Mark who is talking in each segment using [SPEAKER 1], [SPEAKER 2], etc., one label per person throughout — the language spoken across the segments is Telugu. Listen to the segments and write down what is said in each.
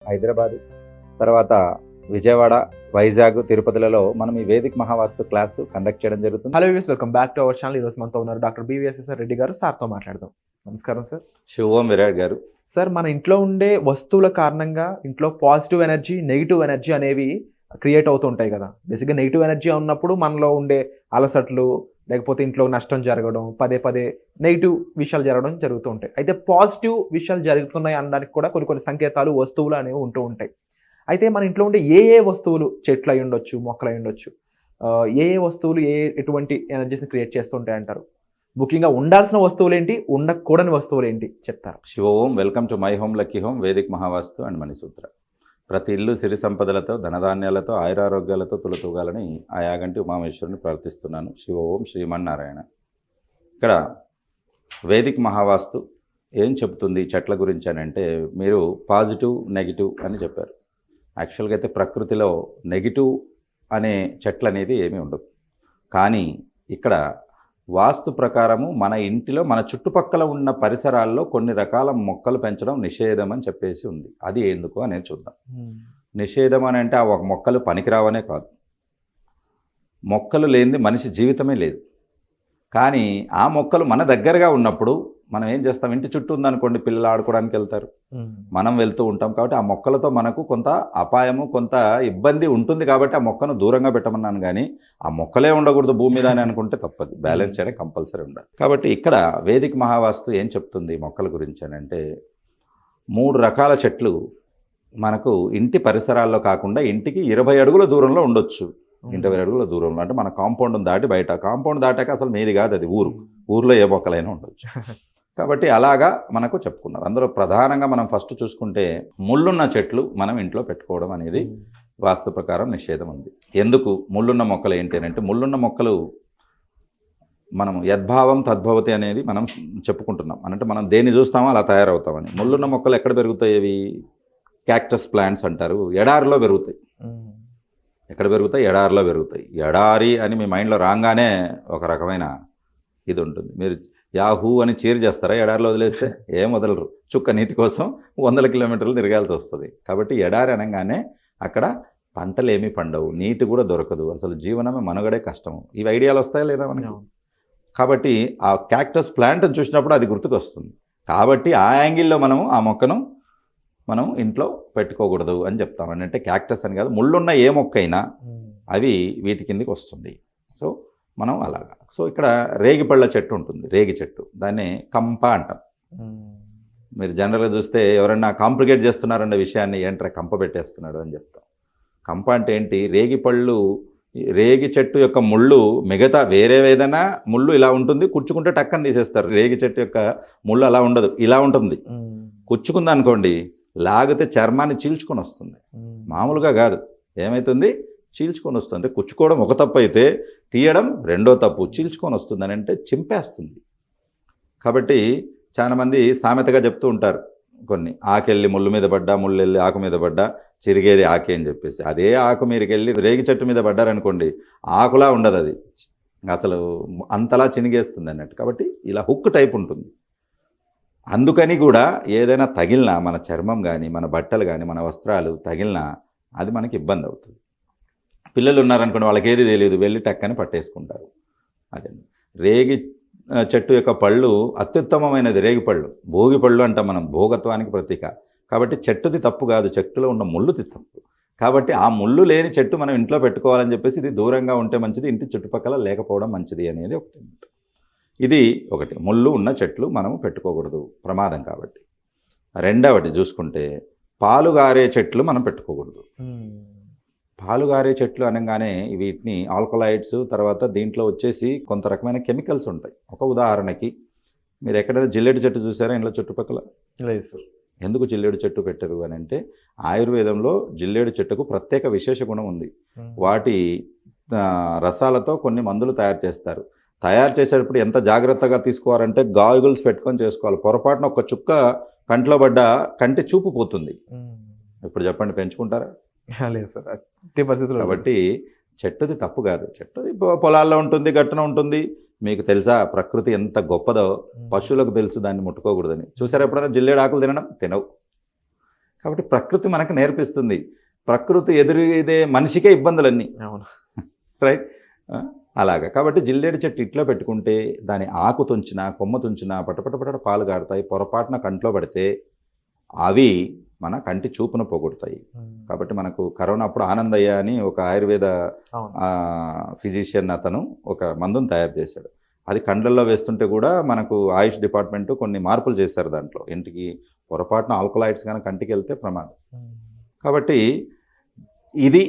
[SPEAKER 1] హైదరాబాద్, తర్వాత విజయవాడ, వైజాగ్, తిరుపతిలలో మనం ఈ వేదిక్ మహావాస్తు క్లాసు కండక్ట్ చేయడం జరుగుతుంది.
[SPEAKER 2] Hello views, welcome back to our channel. ఈరోజు మనతో ఉన్నారు డాక్టర్ బివిఎస్ఎస్ఆర్ రెడ్డి గారు. సార్తో మాట్లాడదాం. నమస్కారం సార్.
[SPEAKER 1] శుభం విరాట్ గారు.
[SPEAKER 2] సార్, మన ఇంట్లో ఉండే వస్తువుల కారణంగా ఇంట్లో పాజిటివ్ ఎనర్జీ, నెగిటివ్ ఎనర్జీ అనేవి క్రియేట్ అవుతూ ఉంటాయి కదా. బేసిక్గా నెగిటివ్ ఎనర్జీ ఉన్నప్పుడు మనలో ఉండే అలసట్లు, లేకపోతే ఇంట్లో నష్టం జరగడం, పదే పదే నెగిటివ్ విషయాలు జరగడం జరుగుతూ ఉంటాయి. అయితే పాజిటివ్ విషయాలు జరుగుతున్నాయి అనడానికి కూడా కొన్ని కొన్ని సంకేతాలు, వస్తువులు అనేవి ఉంటూ ఉంటాయి. అయితే మన ఇంట్లో ఉండే ఏ వస్తువులు, చెట్లు అయి ఉండొచ్చు, మొక్కలు అయి ఉండొచ్చు, ఏ వస్తువులు ఎటువంటి ఎనర్జీస్ని క్రియేట్ చేస్తుంటాయి అంటారు? ముఖ్యంగా ఉండాల్సిన వస్తువులు ఏంటి, ఉండకూడని వస్తువులు ఏంటి చెప్తారు?
[SPEAKER 1] Shivom, welcome to my home lucky home Vedic Mahavastu and Manisutra. ప్రతి ఇల్లు సిరి సంపదలతో, ధనధాన్యాలతో, ఆయురారోగ్యాలతో తులతూగాలని ఆ యాగంటి ఉమామేశ్వరుని ప్రార్థిస్తున్నాను. శివోం శ్రీమన్నారాయణ. ఇక్కడ వేదిక్ మహావాస్తు ఏం చెప్తుంది చెట్ల గురించి అని అంటే, మీరు పాజిటివ్, నెగిటివ్ అని చెప్పారు. యాక్చువల్గా అయితే ప్రకృతిలో నెగిటివ్ అనే చెట్లు అనేది ఏమీ ఉండదు. కానీ ఇక్కడ వాస్తు ప్రకారము మన ఇంటిలో, మన చుట్టుపక్కల ఉన్న పరిసరాల్లో కొన్ని రకాల మొక్కలు పెంచడం నిషేధం అని చెప్పేసి ఉంది. అది ఎందుకు అనేది చూద్దాం. నిషేధం అని అంటే ఆ ఒక మొక్కలు పనికిరావనే కాదు, మొక్కలు లేనిది మనిషి జీవితమే లేదు. కానీ ఆ మొక్కలు మన దగ్గరగా ఉన్నప్పుడు మనం ఏం చేస్తాం, ఇంటి చుట్టూ ఉందనుకోండి, పిల్లలు ఆడుకోవడానికి వెళ్తారు, మనం వెళ్తూ ఉంటాం. కాబట్టి ఆ మొక్కలతో మనకు కొంత అపాయము, కొంత ఇబ్బంది ఉంటుంది. కాబట్టి ఆ మొక్కను దూరంగా పెట్టమన్నాను. కానీ ఆ మొక్కలే ఉండకూడదు భూమి మీద అని అనుకుంటే తప్పదు. బ్యాలెన్స్ చేయడం కంపల్సరీ ఉండాలి. కాబట్టి ఇక్కడ వేదిక్ మహావాస్తు ఏం చెప్తుంది మొక్కల గురించి అని అంటే, 3 రకాల చెట్లు మనకు ఇంటి పరిసరాల్లో కాకుండా ఇంటికి 20 అడుగుల దూరంలో ఉండొచ్చు. 20 అడుగుల దూరంలో అంటే మన కాంపౌండ్ దాటి బయట, కాంపౌండ్ దాటాక అసలు మీది కాదు అది, ఊర్లో ఏ మొక్కలైనా ఉండొచ్చు. కాబట్టి అలాగా మనకు చెప్పుకున్నారు. అందులో ప్రధానంగా మనం ఫస్ట్ చూసుకుంటే ముళ్ళున్న చెట్లు మనం ఇంట్లో పెట్టుకోవడం అనేది వాస్తు ప్రకారం నిషేధం ఉంది. ఎందుకు ముళ్ళున్న మొక్కలు ఏంటి అని అంటే, ముళ్ళున్న మొక్కలు మనం యద్భావం తద్భవతి అనేది మనం చెప్పుకుంటున్నాం. అంటే మనం దేన్ని చూస్తామో అలా తయారవుతామని. ముళ్ళున్న మొక్కలు ఎక్కడ పెరుగుతాయి? అవి క్యాక్టస్ ప్లాంట్స్ అంటారు. ఎడారిలో పెరుగుతాయి. ఎక్కడ పెరుగుతాయి? ఎడారిలో పెరుగుతాయి. ఎడారి అని మీ మైండ్లో రాగానే ఒక రకమైన ఇది ఉంటుంది. మీరు యాహూ అని చీర్ చేస్తారా? ఎడారిలో వదిలేస్తే ఏం వదలరు. చుక్క నీటి కోసం 100 కిలోమీటర్లు తిరగాల్సి వస్తుంది. కాబట్టి ఎడారి అనగానే అక్కడ పంటలు ఏమీ పండవు, నీటి కూడా దొరకదు, అసలు జీవనమే మనుగడే కష్టము. ఇవి ఐడియాలు వస్తాయా లేదా మనకి? కాబట్టి ఆ క్యాక్టస్ ప్లాంట్ చూసినప్పుడు అది గుర్తుకు వస్తుంది. కాబట్టి ఆ యాంగిల్లో మనము ఆ మొక్కను మనం ఇంట్లో పెట్టుకోకూడదు అని చెప్తాం. అంటే క్యాక్టస్ అని కాదు, ముళ్ళున్న ఏ మొక్క అయినా అవి వీటి కిందికి వస్తుంది. సో మనం అలాగా. సో ఇక్కడ రేగిపళ్ళ చెట్టు ఉంటుంది, రేగి చెట్టు, దాన్ని కంప అంటాం. మీరు జనరల్గా చూస్తే ఎవరన్నా కాంప్లికేట్ చేస్తున్నారన్న విషయాన్ని ఏంట్రా కంప పెట్టేస్తున్నాడు అని చెప్తాం. కంప అంటే ఏంటి? రేగిపళ్ళు, రేగి చెట్టు యొక్క ముళ్ళు మిగతా వేరే ఏదైనా ముళ్ళు ఇలా ఉంటుంది, కుచ్చుకుంటే టక్కని తీసేస్తారు. రేగి చెట్టు యొక్క ముళ్ళు అలా ఉండదు, ఇలా ఉంటుంది. కుచ్చుకుంది అనుకోండి, లాగితే చర్మాన్ని చీల్చుకొని వస్తుంది. మామూలుగా కాదు, ఏమవుతుంది? చీల్చుకొని వస్తుంది. అంటే కుచ్చుకోవడం ఒక తప్పు అయితే తీయడం రెండో తప్పు. చీల్చుకొని వస్తుందని అంటే చింపేస్తుంది. కాబట్టి చాలామంది సామెతగా చెప్తూ ఉంటారు కొన్ని, ఆకెళ్ళి ముళ్ళు మీద పడ్డా, ముళ్ళు వెళ్ళి ఆకు మీద పడ్డా, చిరిగేది ఆకే అని చెప్పేసి. అదే ఆకు మీరుకి వెళ్ళి రేగి చెట్టు మీద పడ్డారనుకోండి, ఆకులా ఉండదు, అది అసలు అంతలా చినిగేస్తుంది అన్నట్టు. కాబట్టి ఇలా హుక్ టైప్ ఉంటుంది. అందుకని కూడా ఏదైనా తగిలినా, మన చర్మం కానీ, మన బట్టలు కానీ, మన వస్త్రాలు తగిలినా అది మనకి ఇబ్బంది అవుతుంది. పిల్లలు ఉన్నారనుకోండి, వాళ్ళకి ఏది తెలియదు, వెళ్ళి టక్కని పట్టేసుకుంటారు. అదే రేగి చెట్టు యొక్క పళ్ళు అత్యుత్తమమైనది. రేగి పళ్ళు భోగి పళ్ళు అంటాం మనం, భోగత్వానికి ప్రతీక. కాబట్టి చెట్టుది తప్పు కాదు, చెట్టులో ఉన్న ముళ్ళుది తప్పు. కాబట్టి ఆ ముళ్ళు లేని చెట్టు మనం ఇంట్లో పెట్టుకోవాలని చెప్పేసి, ఇది దూరంగా ఉంటే మంచిది, ఇంటి చుట్టుపక్కల లేకపోవడం మంచిది అనేది ఒకటి. ఇది ఒకటి, ముళ్ళు ఉన్న చెట్లు మనము పెట్టుకోకూడదు, ప్రమాదం. కాబట్టి రెండవది చూసుకుంటే పాలుగారే చెట్లు మనం పెట్టుకోకూడదు. పాలుగారే చెట్లు అనగానే వీటిని ఆల్కలాయిడ్స్, తర్వాత దీంట్లో వచ్చేసి కొంత రకమైన కెమికల్స్ ఉంటాయి. ఒక ఉదాహరణకి మీరు ఎక్కడైనా జిల్లేడు చెట్టు చూసారా ఇంట్లో చుట్టుపక్కల?
[SPEAKER 2] లేదు సార్.
[SPEAKER 1] ఎందుకు జిల్లేడు చెట్టు పెట్టరు అని అంటే, ఆయుర్వేదంలో జిల్లేడు చెట్టుకు ప్రత్యేక విశేష గుణం ఉంది. వాటి రసాలతో కొన్ని మందులు తయారు చేస్తారు. తయారు చేసేటప్పుడు ఎంత జాగ్రత్తగా తీసుకోవాలంటే, గాగుల్స్ పెట్టుకొని చేసుకోవాలి. పొరపాటున ఒక చుక్క కంట్లో పడ్డ కంటి చూపు పోతుంది. ఇప్పుడు చెప్పండి, పెంచుకుంటారా?
[SPEAKER 2] లేదు సార్, పరిస్థితులు.
[SPEAKER 1] కాబట్టి చెట్టుది తప్పు కాదు, చెట్టుది పొలాల్లో ఉంటుంది, గట్టున ఉంటుంది. మీకు తెలుసా ప్రకృతి ఎంత గొప్పదో? పశువులకు తెలుసు దాన్ని ముట్టుకోకూడదని. చూసారా ఎప్పుడైనా జిల్లేడు ఆకులు తినడం? తినవు. కాబట్టి ప్రకృతి మనకు నేర్పిస్తుంది. ప్రకృతి ఎదురుదే మనిషికే ఇబ్బందులన్నీ.
[SPEAKER 2] అవును.
[SPEAKER 1] రైట్. అలాగా. కాబట్టి జిల్లేడు చెట్టు ఇట్లా పెట్టుకుంటే దాని ఆకు తుంచినా కొమ్మ తుంచినా పటపట పాలు గారుతాయి. పొరపాటున కంట్లో పడితే అవి మన కంటి చూపును పోగొడతాయి. కాబట్టి మనకు కరోనా అప్పుడు ఆనందయ్య అని ఒక ఆయుర్వేద ఫిజిషియన్ అతను ఒక మందును తయారు చేశాడు. అది కండ్లల్లో వేస్తుంటే కూడా మనకు ఆయుష్ డిపార్ట్మెంట్ కొన్ని మార్పులు చేశారు దాంట్లో. ఇంటికి పొరపాటున ఆల్కలాయిడ్స్ కానీ కంటికి వెళ్తే ప్రమాదం. కాబట్టి ఇది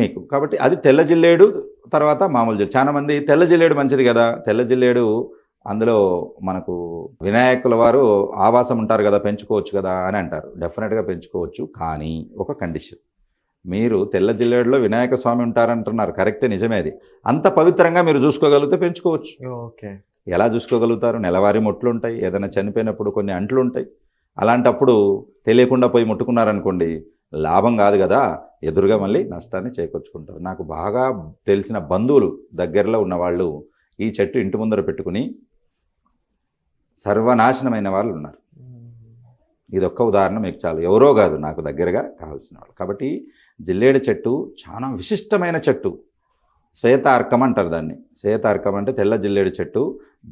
[SPEAKER 1] మీకు, కాబట్టి అది తెల్ల జిల్లేడు, తర్వాత మామూలు జిల్లేడు. చాలా మంది తెల్ల జిల్లేడు మంచిది కదా, తెల్ల జిల్లేడు అందులో మనకు వినాయకుల వారు ఆవాసం ఉంటారు కదా, పెంచుకోవచ్చు కదా అని అంటారు. డెఫినెట్గా పెంచుకోవచ్చు, కానీ ఒక కండిషన్. మీరు తెల్ల జిల్లేడులో వినాయక స్వామి ఉంటారంటున్నారు, కరెక్టే, నిజమే. అది అంత పవిత్రంగా మీరు చూసుకోగలిగితే పెంచుకోవచ్చు.
[SPEAKER 2] ఓకే. ఎలా
[SPEAKER 1] చూసుకోగలుగుతారు? నెలవారీ మొట్లు ఉంటాయి, ఏదైనా చనిపోయినప్పుడు కొన్ని అంట్లు ఉంటాయి. అలాంటప్పుడు తెలియకుండా పోయి ముట్టుకున్నారనుకోండి, లాభం కాదు కదా, ఎదురుగా మళ్ళీ నష్టాన్ని చేకూర్చుకుంటారు. నాకు బాగా తెలిసిన బంధువులు దగ్గరలో ఉన్నవాళ్ళు ఈ చెట్టు ఇంటి ముందర పెట్టుకుని సర్వనాశనమైన వాళ్ళు ఉన్నారు. ఇదొక్క ఉదాహరణ మీకు చాలు. ఎవరో కాదు, నాకు దగ్గరగా కావాల్సిన వాళ్ళు. కాబట్టి జిల్లేడు చెట్టు చాలా విశిష్టమైన చెట్టు. శ్వేతార్కం అంటారు దాన్ని. శ్వేతార్కం అంటే తెల్ల జిల్లేడు చెట్టు,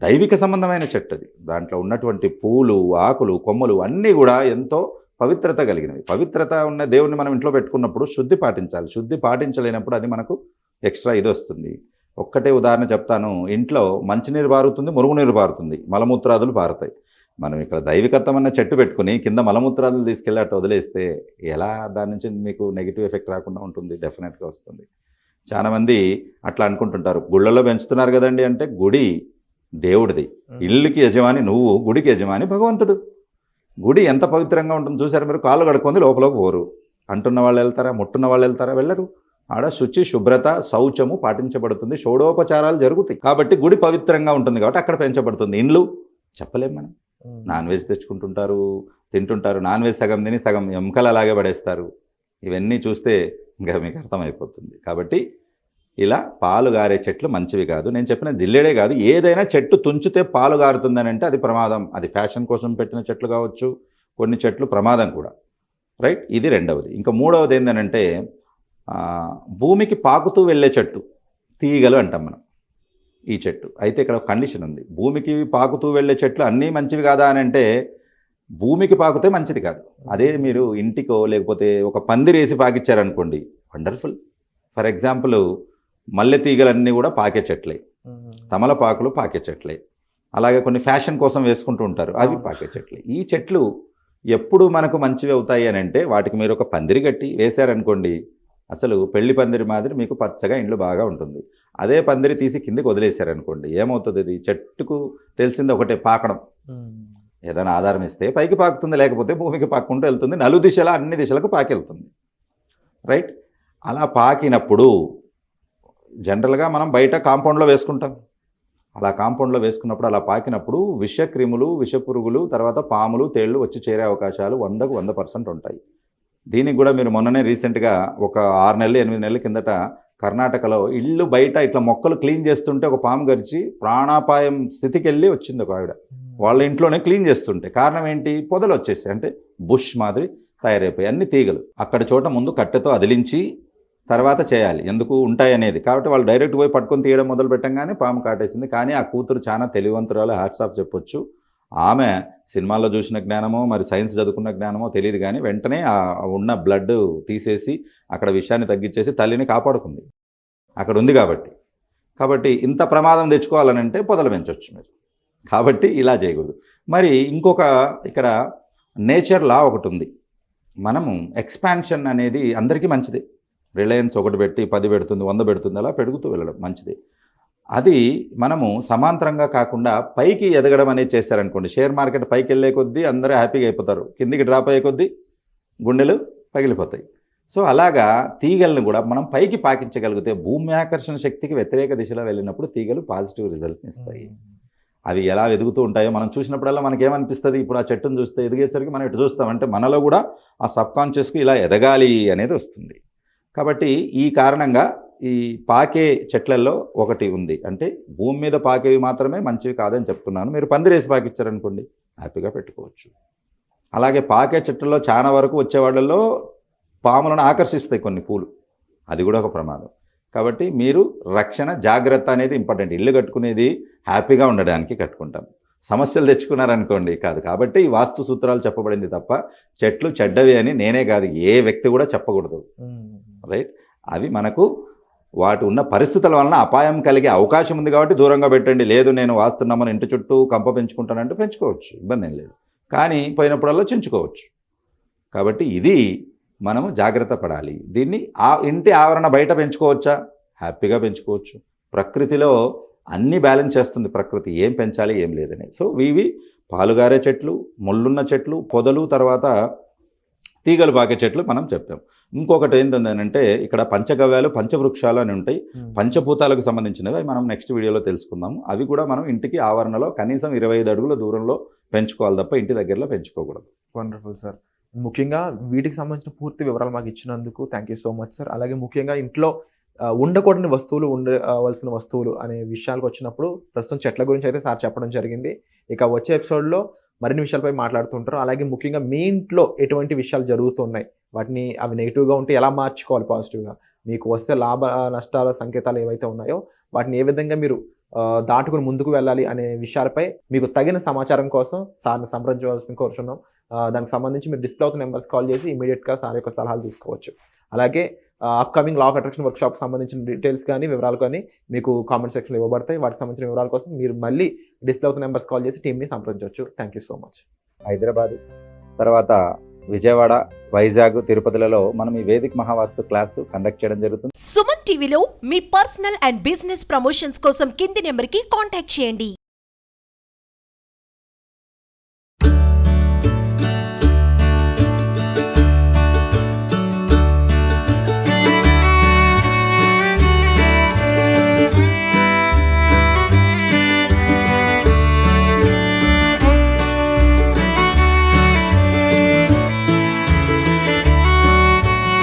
[SPEAKER 1] దైవిక సంబంధమైన చెట్టు. అది దాంట్లో ఉన్నటువంటి పూలు, ఆకులు, కొమ్మలు అన్నీ కూడా ఎంతో పవిత్రత కలిగినవి. పవిత్రత ఉన్న దేవుణ్ణి మనం ఇంట్లో పెట్టుకున్నప్పుడు శుద్ధి పాటించాలి. శుద్ధి పాటించలేనప్పుడు అది మనకు ఎక్స్ట్రా ఇది వస్తుంది. ఒక్కటే ఉదాహరణ చెప్తాను. ఇంట్లో మంచినీరు పారుతుంది, మురుగునీరు పారుతుంది, మలమూత్రాదులు పారుతాయి. మనం ఇక్కడ దైవికత్వం అన్న చెట్టు పెట్టుకుని కింద మలమూత్రాదులు తీసుకెళ్ళి అట్టు వదిలేస్తే ఎలా దాని నుంచి మీకు నెగిటివ్ ఎఫెక్ట్ రాకుండా ఉంటుంది? డెఫినెట్గా వస్తుంది. చాలామంది అట్లా అనుకుంటుంటారు, గుళ్ళలో పెంచుతున్నారు కదండి అంటే, గుడి దేవుడిది, ఇల్లుకి యజమాని నువ్వు, గుడికి యజమాని భగవంతుడు. గుడి ఎంత పవిత్రంగా ఉంటుంది చూసారు మీరు. కాళ్ళు కడుక్కుంది లోపలికి పోరు. అంటున్న వాళ్ళు వెళ్తారా? ముట్టున్న వాళ్ళు వెళ్తారా? వెళ్ళరు. ఆడ శుచి, శుభ్రత, శౌచము పాటించబడుతుంది, షోడోపచారాలు జరుగుతాయి. కాబట్టి గుడి పవిత్రంగా ఉంటుంది కాబట్టి అక్కడ పెంచబడుతుంది. ఇండ్లు చెప్పలేం మనం. నాన్ వెజ్ తెచ్చుకుంటుంటారు, తింటుంటారు. నాన్ వెజ్ సగం తిని సగం ఎముకలు అలాగే పడేస్తారు. ఇవన్నీ చూస్తే ఇంకా మీకు అర్థమైపోతుంది. కాబట్టి ఇలా పాలు గారే చెట్లు మంచివి కాదు. నేను చెప్పిన జిల్లేడే కాదు, ఏదైనా చెట్టు తుంచితే పాలు గారుతుందని అంటే అది ప్రమాదం. అది ఫ్యాషన్ కోసం పెట్టిన చెట్లు కావచ్చు, కొన్ని చెట్లు ప్రమాదం కూడా. రైట్. ఇది రెండవది. ఇంకా మూడవది ఏంటంటే భూమికి పాకుతూ వెళ్ళే చెట్టు, తీగలు అంటాం మనం ఈ చెట్టు. అయితే ఇక్కడ ఒక కండిషన్ ఉంది. భూమికి పాకుతూ వెళ్ళే చెట్లు అన్నీ మంచివి కాదా అని అంటే, భూమికి పాకుతే మంచిది కాదు. అదే మీరు ఇంటికో లేకపోతే ఒక పందిరేసి పాకిచ్చారనుకోండి, వండర్ఫుల్. ఫర్ ఎగ్జాంపుల్ మల్లె తీగలన్నీ కూడా పాకే చెట్లే, తమలపాకులు పాకే చెట్లే, అలాగే కొన్ని ఫ్యాషన్ కోసం వేసుకుంటూ ఉంటారు, అవి పాకే చెట్లే. ఈ చెట్లు ఎప్పుడు మనకు మంచివి అవుతాయి అని అంటే, వాటికి మీరు ఒక పందిరి కట్టి వేశారనుకోండి, అసలు పెళ్లి పందిరి మాదిరి మీకు పచ్చగా ఇండ్లు బాగా ఉంటుంది. అదే పందిరి తీసి కిందకి వదిలేశారనుకోండి, ఏమవుతుంది? అది చెట్టుకు తెలిసింది ఒకటే, పాకడం. ఏదైనా ఆధారం ఇస్తే పైకి పాకుతుంది, లేకపోతే భూమికి పాక్కుంటూ వెళ్తుంది. నలుదిశలా అన్ని దిశలకు పాకెళ్తుంది. రైట్. అలా పాకినప్పుడు జనరల్గా మనం బయట కాంపౌండ్లో వేసుకుంటాం. అలా కాంపౌండ్లో వేసుకున్నప్పుడు, అలా పాకినప్పుడు విషక్రిములు, విషపురుగులు, తర్వాత పాములు, తేళ్లు వచ్చి చేరే అవకాశాలు 100కు 100% ఉంటాయి. దీనికి కూడా మీరు మొన్ననే రీసెంట్గా ఒక 6 నెలలు 8 నెలల కిందట కర్ణాటకలో ఇళ్ళు బయట ఇట్లా మొక్కలు క్లీన్ చేస్తుంటే ఒక పాము గరిచి ప్రాణాపాయం స్థితికి వెళ్ళి వచ్చింది ఒక ఆవిడ. వాళ్ళ ఇంట్లోనే క్లీన్ చేస్తుంటే కారణం ఏంటి? పొదలు వచ్చేసి, అంటే బుష్ మాదిరి తయారైపోయి అన్ని తీగలు. అక్కడ చోట ముందు కట్టెతో అదిలించి తర్వాత చేయాలి, ఎందుకు ఉంటాయి అనేది. కాబట్టి వాళ్ళు డైరెక్ట్ పోయి పట్టుకొని తీయడం మొదలు పెట్టంగానే పాము కాటేసింది. కానీ ఆ కూతురు చాలా తెలివంతురాలు, హ్యాట్స్ ఆఫ్ చెప్పొచ్చు. ఆమె సినిమాల్లో చూసిన జ్ఞానమో మరి సైన్స్ చదువుకున్న జ్ఞానమో తెలియదు, కానీ వెంటనే ఆ ఉన్న బ్లడ్ తీసేసి అక్కడ విషయాన్ని తగ్గించేసి తల్లిని కాపాడుకుంది, అక్కడ ఉంది కాబట్టి. కాబట్టి ఇంత ప్రమాదం తెచ్చుకోవాలనంటే పొదలు పెంచవచ్చు మీరు. కాబట్టి ఇలా చేయకూడదు. మరి ఇంకొక ఇక్కడ నేచర్ లా ఒకటి ఉంది. మనము ఎక్స్పాన్షన్ అనేది అందరికీ మంచిదే. రిలయన్స్ ఒకటి పెట్టి 10 పెడుతుంది, 100 పెడుతుంది, అలా పెరుగుతూ వెళ్ళడం మంచిదే. అది మనము సమాంతరంగా కాకుండా పైకి ఎదగడం అనేది చేశారనుకోండి, షేర్ మార్కెట్ పైకి వెళ్ళే కొద్దీ అందరూ హ్యాపీగా అయిపోతారు, కిందికి డ్రాప్ అయ్యే కొద్దీ గుండెలు పగిలిపోతాయి. సో అలాగా తీగలను కూడా మనం పైకి పాకించగలిగితే భూమి ఆకర్షణ శక్తికి వ్యతిరేక దిశలో వెళ్ళినప్పుడు తీగలు పాజిటివ్ రిజల్ట్ని ఇస్తాయి. అవి ఎలా ఎదుగుతూ ఉంటాయో మనం చూసినప్పుడల్లా మనకేమనిపిస్తుంది? ఇప్పుడు ఆ చెట్టును చూస్తే ఎదిగేసరికి మనం ఇటు చూస్తాం, అంటే మనలో కూడా ఆ సబ్కాన్షియస్కి ఇలా ఎదగాలి అనేది వస్తుంది. కాబట్టి ఈ కారణంగా ఈ పాకే చెట్లలో ఒకటి ఉంది, అంటే భూమి మీద పాకేవి మాత్రమే మంచివి కాదని చెప్తున్నాను. మీరు పందిరేసి పాకిచ్చారనుకోండి, హ్యాపీగా పెట్టుకోవచ్చు. అలాగే పాకే చెట్టుల్లో చాలా వరకు వచ్చే వాళ్ళల్లో పాములను ఆకర్షిస్తాయి కొన్ని పూలు, అది కూడా ఒక ప్రమాదం. కాబట్టి మీరు రక్షణ జాగ్రత్త అనేది ఇంపార్టెంట్. ఇల్లు కట్టుకునేది హ్యాపీగా ఉండడానికి కట్టుకుంటాం, సమస్యలు తెచ్చుకున్నారనుకోండి కాదు. కాబట్టి ఈ వాస్తు సూత్రాలు చెప్పబడింది తప్ప చెట్లు చెడ్డవి అని నేనే కాదు ఏ వ్యక్తి కూడా చెప్పకూడదు, రైట్. అవి మనకు వాటి ఉన్న పరిస్థితుల వలన అపాయం కలిగే అవకాశం ఉంది కాబట్టి దూరంగా పెట్టండి. లేదు నేను వాస్తున్నామని ఇంటి చుట్టూ కంప పెంచుకుంటానంటే పెంచుకోవచ్చు, ఇబ్బంది ఏం లేదు. కానీ పోయినప్పుడల్లా చించుకోవచ్చు. కాబట్టి ఇది మనము జాగ్రత్త పడాలి. దీన్ని ఇంటి ఆవరణ బయట పెంచుకోవచ్చా? హ్యాపీగా పెంచుకోవచ్చు. ప్రకృతిలో అన్నీ బ్యాలెన్స్ చేస్తుంది ప్రకృతి, ఏం పెంచాలి ఏం లేదని. సో ఇవి పాలుగారే చెట్లు, ముళ్ళున్న చెట్లు, పొదలు, తర్వాత తీగలు పాకే చెట్లు మనం చెప్పాం. ఇంకొకటి ఏంటంటే ఇక్కడ పంచగవ్యాలు, పంచవృక్షాలు అని ఉంటాయి, పంచభూతాలకు సంబంధించినవి. అవి మనం నెక్స్ట్ వీడియోలో తెలుసుకుందాము. అవి కూడా మనం ఇంటికి ఆవరణలో కనీసం 25 అడుగుల దూరంలో పెంచుకోవాలి తప్ప ఇంటి దగ్గరలో పెంచుకోకూడదు.
[SPEAKER 2] Wonderful sir. ముఖ్యంగా వీటికి సంబంధించిన పూర్తి వివరాలు మాకు ఇచ్చినందుకు thank you so much sir. అలాగే ముఖ్యంగా ఇంట్లో ఉండకూడని వస్తువులు, ఉండవలసిన వస్తువులు అనే విషయాలకు వచ్చినప్పుడు ప్రస్తుతం చెట్ల గురించి అయితే సార్ చెప్పడం జరిగింది. ఇక వచ్చే ఎపిసోడ్లో మరిన్ని విషయాలపై మాట్లాడుతుంటారు. అలాగే ముఖ్యంగా మీ ఇంట్లో ఎటువంటి విషయాలు జరుగుతున్నాయి, వాటిని అవి నెగిటివ్గా ఉంటే ఎలా మార్చుకోవాలి పాజిటివ్గా, మీకు వస్తే లాభ నష్టాల సంకేతాలు ఏవైతే ఉన్నాయో వాటిని ఏ విధంగా మీరు దాటుకుని ముందుకు వెళ్ళాలి అనే విషయాలపై మీకు తగిన సమాచారం కోసం సార్ని సంప్రదించవలసిన కోరుచున్నాం. దానికి సంబంధించి మీరు డిస్ప్లే అవుతున్న నెంబర్స్ కాల్ చేసి ఇమీడియట్గా సార్ యొక్క సలహాలు తీసుకోవచ్చు. అలాగే upcoming law of attraction workshop సంబంధించిన డీటెయిల్స్ కానీ వివరాలు కానీ మీకు కామెంట్ సెక్షన్లో ఇవ్వబడతాయి. వాటికి సంబంధించిన వివరాల కోసం మీరు మళ్ళీ డిస్ప్లే అవుతున్న నెంబర్స్ కాల్ చేసి టీమ్ని సంప్రదించవచ్చు. Thank you so much.
[SPEAKER 1] Hyderabad, తర్వాత విజయవాడ, వైజాగ్, తిరుపతిలలో మనం ఈ వేదిక్ మహావాస్తు క్లాసు కండక్ట్ చేయడం జరుగుతుంది.
[SPEAKER 3] సుమన్ టీవీలో మీ పర్సనల్ అండ్ బిజినెస్ ప్రమోషన్స్ కోసం కింది నెంబర్కి కాంటాక్ట్ చేయండి.